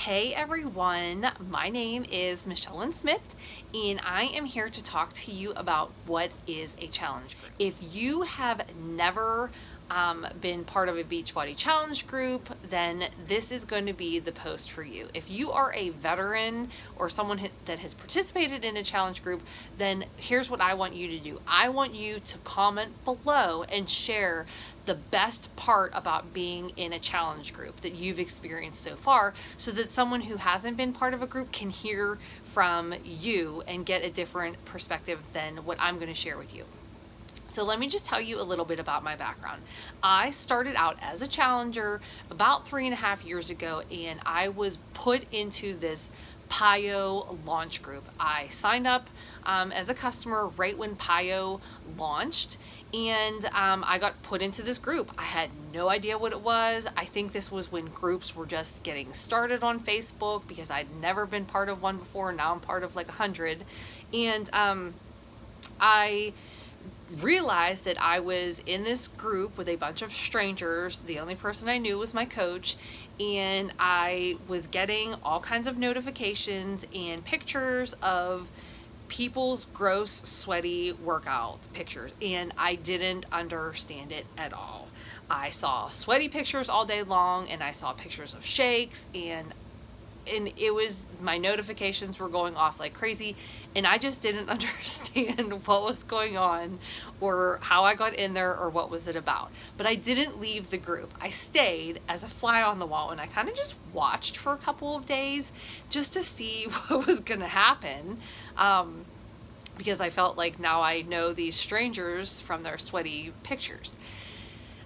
Hey everyone, my name is Michelle Lynn Smith, and I am here to talk to you about what is a challenge group. If you have never been part of a Beachbody challenge group, then this is going to be the post for you. If you are a veteran or someone that has participated in a challenge group, then here's what I want you to do. I want you to comment below and share the best part about being in a challenge group that you've experienced so far, so that someone who hasn't been part of a group can hear from you and get a different perspective than what I'm going to share with you. So let me just tell you a little bit about my background. I started out as a challenger about 3.5 years ago, and I was put into this PiYo launch group. I signed up as a customer right when PiYo launched, and I got put into this group. I had no idea what it was. I think this was when groups were just getting started on Facebook, because I'd never been part of one before. Now I'm part of like 100, and I realized that I was in this group with a bunch of strangers. The only person I knew was my coach, and I was getting all kinds of notifications and pictures of people's gross, sweaty workout pictures, and I didn't understand it at all. I saw sweaty pictures all day long, and I saw pictures of shakes, and it was, my notifications were going off like crazy, and I just didn't understand what was going on or how I got in there or what was it about. But I didn't leave the group. I stayed as a fly on the wall, and I kind of just watched for a couple of days just to see what was going to happen, because I felt like now I know these strangers from their sweaty pictures.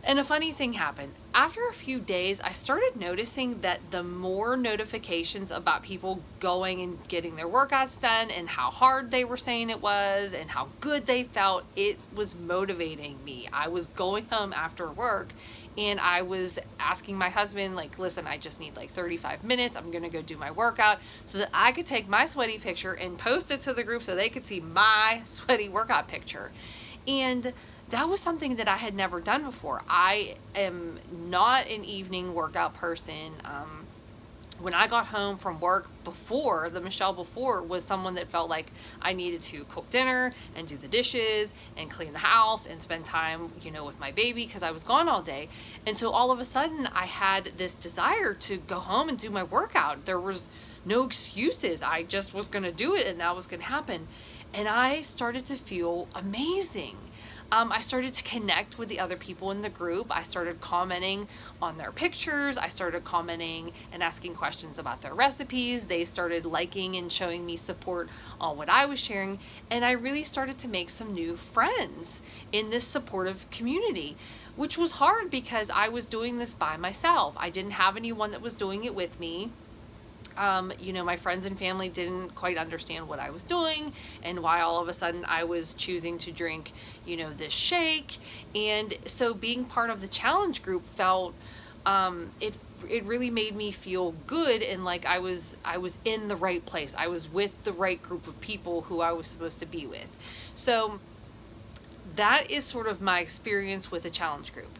And a funny thing happened. After a few days, I started noticing that the more notifications about people going and getting their workouts done and how hard they were saying it was and how good they felt, it was motivating me. I was going home after work, and I was asking my husband, like, listen, I just need like 35 minutes. I'm going to go do my workout so that I could take my sweaty picture and post it to the group so they could see my sweaty workout picture. And that was something that I had never done before. I am not an evening workout person. When I got home from work before, the Michelle before was someone that felt like I needed to cook dinner and do the dishes and clean the house and spend time, with my baby, because I was gone all day. And so all of a sudden I had this desire to go home and do my workout. There was no excuses. I just was going to do it, and that was going to happen. And I started to feel amazing. I started to connect with the other people in the group. I started commenting on their pictures. I started commenting and asking questions about their recipes. They started liking and showing me support on what I was sharing. And I really started to make some new friends in this supportive community, which was hard because I was doing this by myself. I didn't have anyone that was doing it with me. My friends and family didn't quite understand what I was doing and why all of a sudden I was choosing to drink, this shake. And so being part of the challenge group felt, it really made me feel good, and like I was in the right place. I was with the right group of people who I was supposed to be with. So that is sort of my experience with a challenge group.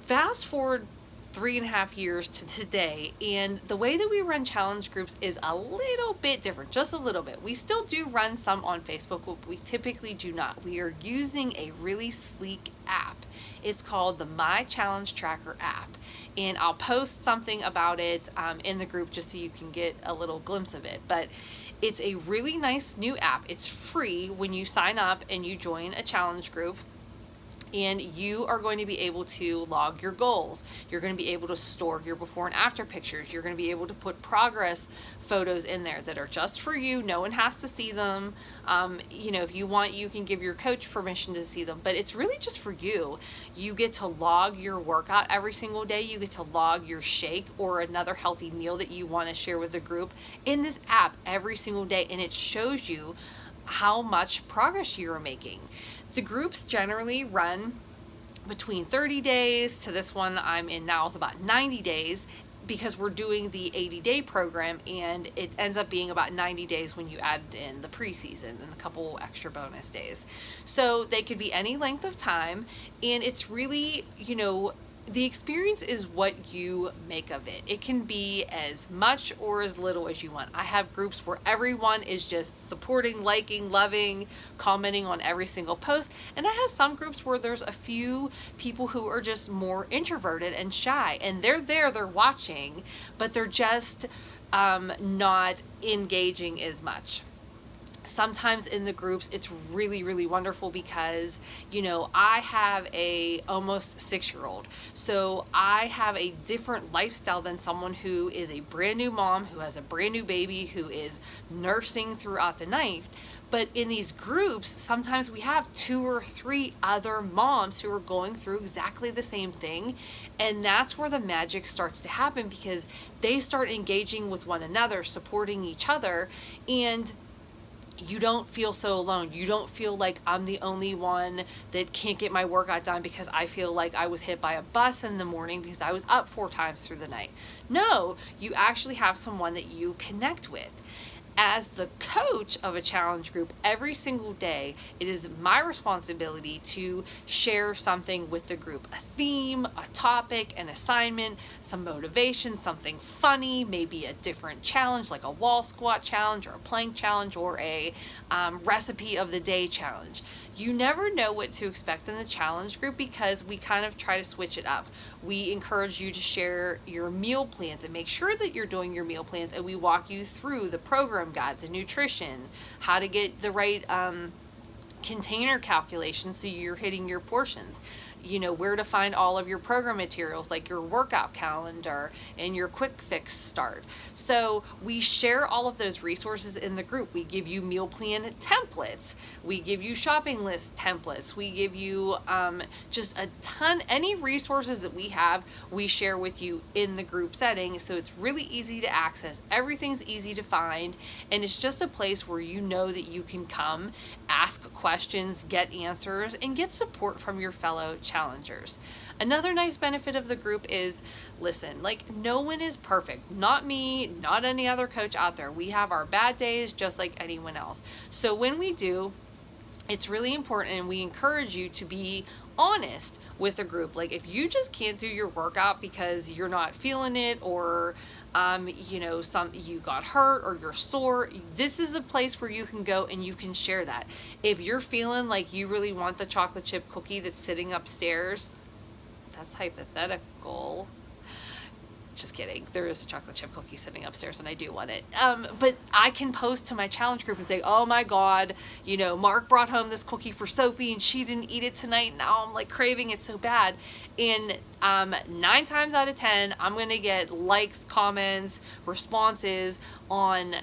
Fast forward 3.5 years to today, and the way that we run challenge groups is a little bit different, just a little bit. We still do run some on Facebook, but we typically do not. We are using a really sleek app. It's called the My Challenge Tracker app, and I'll post something about it in the group just so you can get a little glimpse of it. But it's a really nice new app. It's free when you sign up and you join a challenge group. And you are going to be able to log your goals. You're going to be able to store your before and after pictures. You're going to be able to put progress photos in there that are just for you. No one has to see them. If you want, you can give your coach permission to see them, but it's really just for you. You get to log your workout every single day. You get to log your shake or another healthy meal that you want to share with the group in this app every single day, and it shows you how much progress you're making. The groups generally run between 30 days to this one I'm in now is about 90 days, because we're doing the 80-day program, and it ends up being about 90 days when you add in the preseason and a couple extra bonus days. So they could be any length of time, and it's really, The experience is what you make of it. It can be as much or as little as you want. I have groups where everyone is just supporting, liking, loving, commenting on every single post. And I have some groups where there's a few people who are just more introverted and shy. And they're there, they're watching, but they're just not engaging as much. Sometimes in the groups it's really wonderful because I have a almost 6-year-old, so I have a different lifestyle than someone who is a brand new mom who has a brand new baby who is nursing throughout the night. But in these groups, sometimes we have 2 or 3 other moms who are going through exactly the same thing. And that's where the magic starts to happen, because they start engaging with one another, supporting each other, and you don't feel so alone. You don't feel like I'm the only one that can't get my workout done because I feel like I was hit by a bus in the morning because I was up 4 times through the night. No, you actually have someone that you connect with. As the coach of a challenge group, every single day, it is my responsibility to share something with the group. A theme, a topic, an assignment, some motivation, something funny, maybe a different challenge like a wall squat challenge or a plank challenge or a recipe of the day challenge. You never know what to expect in the challenge group because we kind of try to switch it up. We encourage you to share your meal plans and make sure that you're doing your meal plans, and we walk you through the program guide, the nutrition, how to get the right container calculation so you're hitting your portions, where to find all of your program materials like your workout calendar and your quick fix start. So we share all of those resources in the group. We give you meal plan templates, we give you shopping list templates, we give you just a ton, any resources that we have, we share with you in the group setting. So it's really easy to access, everything's easy to find, and it's just a place where you know that you can come, ask questions, get answers, and get support from your fellow challengers. Another nice benefit of the group is, listen, like, no one is perfect. Not me, not any other coach out there. We have our bad days just like anyone else. So when we do, it's really important, and we encourage you to be honest with the group. Like, if you just can't do your workout because you're not feeling it, or you got hurt or you're sore, this is a place where you can go and you can share that. If you're feeling like you really want the chocolate chip cookie that's sitting upstairs, that's hypothetical. Just kidding. There is a chocolate chip cookie sitting upstairs and I do want it. But I can post to my challenge group and say, oh my God, Mark brought home this cookie for Sophie and she didn't eat it tonight. Now I'm like craving it so bad. And 9 times out of 10, I'm going to get likes, comments, responses on,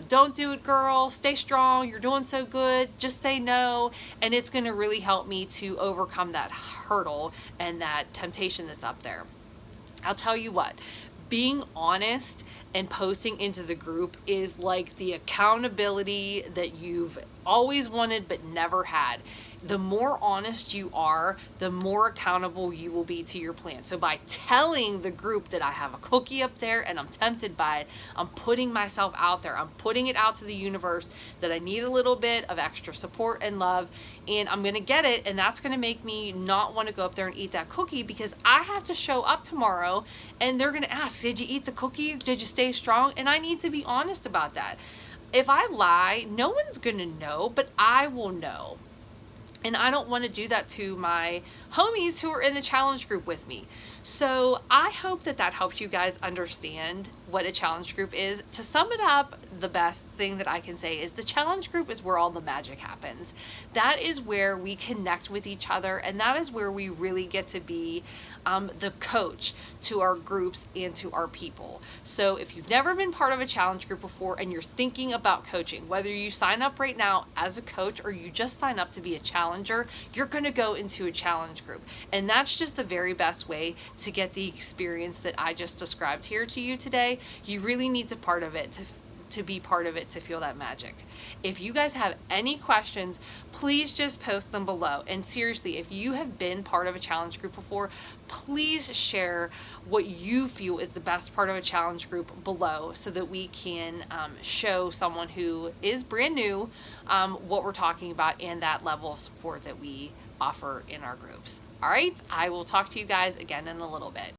don't do it, girl, stay strong, you're doing so good, just say no. And it's going to really help me to overcome that hurdle and that temptation that's up there. I'll tell you what, being honest and posting into the group is like the accountability that you've always wanted but never had. The more honest you are, the more accountable you will be to your plan. So by telling the group that I have a cookie up there and I'm tempted by it, I'm putting myself out there. I'm putting it out to the universe that I need a little bit of extra support and love, and I'm going to get it, and that's going to make me not want to go up there and eat that cookie, because I have to show up tomorrow and they're going to ask, did you eat the cookie? Did you stay strong? And I need to be honest about that. If I lie, no one's going to know, but I will know. And I don't want to do that to my homies who are in the challenge group with me. So I hope that helps you guys understand what a challenge group is. To sum it up, the best thing that I can say is the challenge group is where all the magic happens. That is where we connect with each other, and that is where we really get to be the coach to our groups and to our people. So if you've never been part of a challenge group before and you're thinking about coaching, whether you sign up right now as a coach or you just sign up to be a challenger, you're going to go into a challenge group. And that's just the very best way to get the experience that I just described here to you today. You really need to part of it to be part of it, to feel that magic. If you guys have any questions, please just post them below. And seriously, if you have been part of a challenge group before, please share what you feel is the best part of a challenge group below, so that we can show someone who is brand new what we're talking about and that level of support that we offer in our groups. All right, I will talk to you guys again in a little bit.